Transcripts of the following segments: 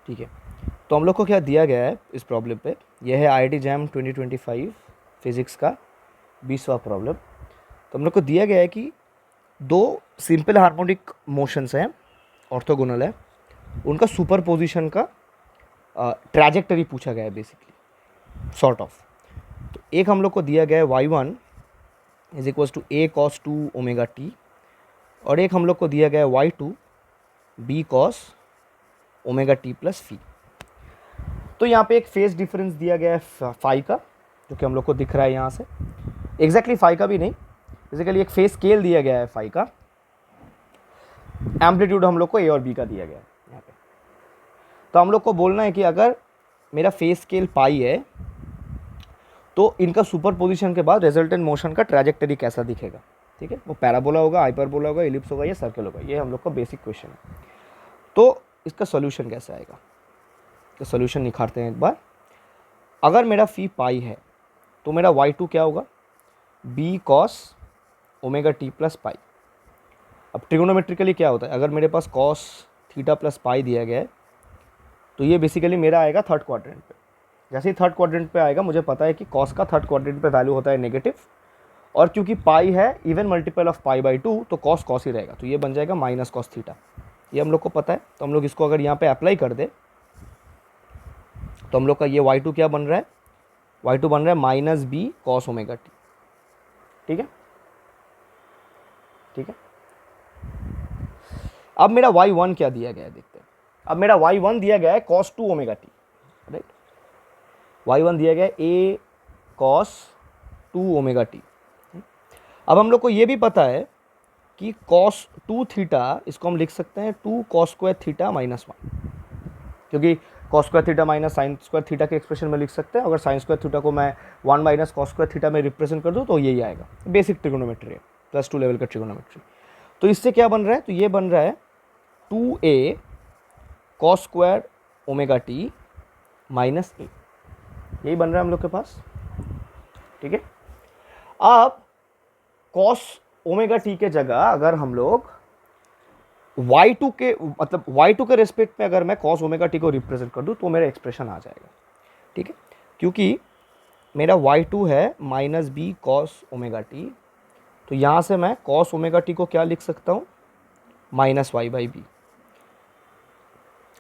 ठीक है, तो हम लोग को क्या दिया गया है इस प्रॉब्लम पे, यह है IIT JAM 2025 फिज़िक्स का 20वां प्रॉब्लम। तो हम लोग को दिया गया है कि दो सिंपल हार्मोनिक मोशंस हैं, ऑर्थोगोनल है, उनका सुपरपोजिशन का ट्रैजेक्टरी पूछा गया है बेसिकली, सॉर्ट ऑफ। तो एक हम लोग को दिया गया है y1 is equals to a cos 2 omega t, और एक हम लोग को दिया गया है y2 b cos omega t plus phi. तो यहाँ पे एक फेस डिफरेंस दिया गया है फाई का, जो कि हम लोग को दिख रहा है यहाँ से, एग्जैक्टली फाई का भी नहीं, बेसिकली एक फेस स्केल दिया गया है फाई का, एम्पलीट्यूड हम लोग को ए और बी का दिया गया है यहाँ पे। तो हम लोग को बोलना है कि अगर मेरा फेस स्केल पाई है तो इनका सुपरपोजिशन के बाद रिजल्टेंट मोशन का ट्रैजेक्टरी कैसा दिखेगा। ठीक है, वो पैराबोला होगा, हाइपरबोला होगा, एलिप्स होगा या सर्कल होगा, ये हम लोग का बेसिक क्वेश्चन है। तो इसका सोल्यूशन कैसे आएगा, तो सोल्यूशन निखारते हैं एक बार। अगर मेरा फी पाई है तो मेरा y2 क्या होगा, b cos omega t plus pi. अब ट्रिगोनोमेट्रिकली क्या होता है, अगर मेरे पास cos थीटा प्लस पाई दिया गया है तो ये बेसिकली मेरा आएगा थर्ड क्वाड्रेंट पे। जैसे ही थर्ड क्वाड्रेंट पे आएगा, मुझे पता है कि cos का थर्ड क्वाड्रेंट पे वैल्यू होता है नेगेटिव, और क्योंकि पाई है even multiple of pi by 2 तो cos ही रहेगा, तो ये बन जाएगा माइनस कॉस थीटा। ये हम लोग को पता है, तो हम लोग इसको अगर यहाँ पे अप्लाई कर दे तो हम लोग का ये y2 क्या बन रहा है, y2 बन रहा है minus B cos omega T. ठीक है, ठीक है। अब मेरा y1 क्या दिया गया है देखते हैं। अब मेरा y1 दिया गया है cos 2 omega T, right. y1 दिया गया है a cos 2 ओमेगा टी। अब हम लोग को ये भी पता है कि cos 2 थीटा, इसको हम लिख सकते हैं 2 cos स्क्वायर थीटा माइनस 1, क्योंकि cos square theta minus sine square theta के एक्सप्रेशन में लिख सकते हैं। अगर साइन स्क्वायर थीटा को मैं 1 माइनस cos स्क्वायर थीटा में रिप्रेजेंट कर दूँ तो यही आएगा। बेसिक ट्रिगोनोमेट्री है, +2 लेवल का ट्रिगोनोमेट्री। तो इससे क्या बन रहा है, तो ये बन रहा है 2a cos square omega T minus A, यही बन रहा है हम लोग के पास। ठीक है, अब cos ओमेगा टी के जगह अगर हम लोग y2 के मतलब y2 के रेस्पेक्ट में अगर मैं cos ओमेगा टी को रिप्रेजेंट कर दूं तो मेरा एक्सप्रेशन आ जाएगा। ठीक है, क्योंकि मेरा y2 है minus B cos omega T, तो यहाँ से मैं cos ओमेगा टी को क्या लिख सकता हूँ, माइनस वाई बाई बी।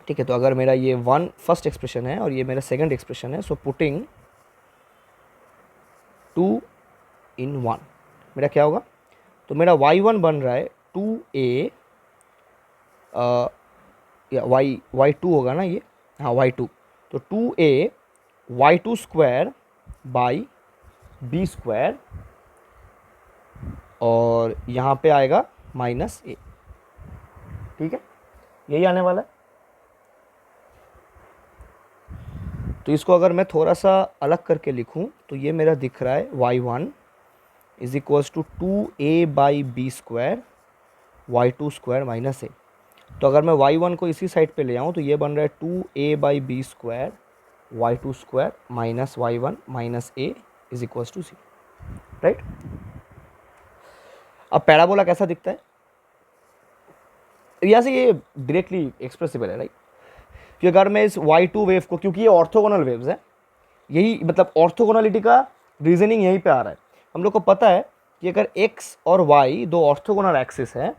ठीक है, तो अगर मेरा ये वन फर्स्ट एक्सप्रेशन है और ये मेरा सेकंड एक्सप्रेशन है, सो पुटिंग 2 in 1 मेरा क्या होगा, तो मेरा y1 बन रहा है 2a या y2 होगा ना ये, हाँ y2, तो 2a y2 square by B square, और यहाँ पे आएगा माइनस ए। ठीक है, यही आने वाला है। तो इसको अगर मैं थोड़ा सा अलग करके लिखूं तो ये मेरा दिख रहा है y1 is equals to 2a by B square y2 square minus A. तो अगर मैं y1 को इसी साइड पे ले आऊँ तो ये बन रहा है 2a by B square y2 square minus y1 minus A is equals to 0, right. अब पैराबोला कैसा दिखता है, यहाँ से ये डायरेक्टली एक्सप्रेसिबल है, राइट। कि अगर मैं इस y2 वेव को, क्योंकि ये ऑर्थोगोनल वेव्स है, यही मतलब ऑर्थोगोनलिटी का रीजनिंग यहीं पे आ रहा है। हम लोग को पता है कि अगर x और y दो ऑर्थोगोनल एक्सिस है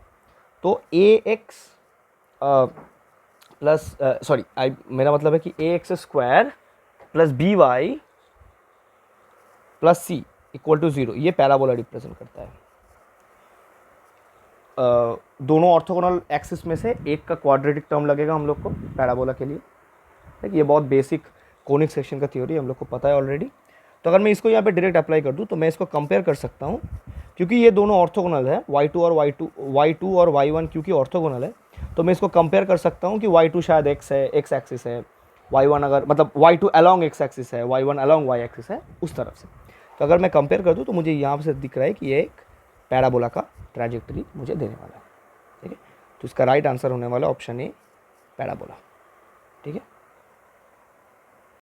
तो ax प्लस सॉरी मेरा मतलब है कि ax square plus B Y plus C equal to 0, ये पैराबोला रिप्रेजेंट करता है। दोनों ऑर्थोगोनल एक्सिस में से एक का क्वाड्रेटिक टर्म लगेगा हम लोग को पैराबोला के लिए। ये बहुत बेसिक कोनिक सेक्शन का थ्योरी हम लोग को पता है ऑलरेडी। तो अगर मैं इसको यहाँ पे डायरेक्ट अप्लाई कर दूँ तो मैं इसको कंपेयर कर सकता हूँ, क्योंकि ये दोनों ऑर्थोगोनल है, y2 और y1 क्योंकि ऑर्थोगोनल है, तो मैं इसको कंपेयर कर सकता हूँ कि y2 शायद x है, x एक्सिस है, y1 अगर मतलब y2 अलॉन्ग x एक्सिस है, y1 अलॉन्ग y एक्सिस है, उस तरफ से। तो अगर मैं कंपेयर कर दूँ तो मुझे यहाँ से दिख रहा है कि ये एक पैराबोला का ट्रैजेक्टरी मुझे देने वाला है। ठीक है, तो इसका राइट आंसर होने वाला ऑप्शन ए पैराबोला। ठीक है।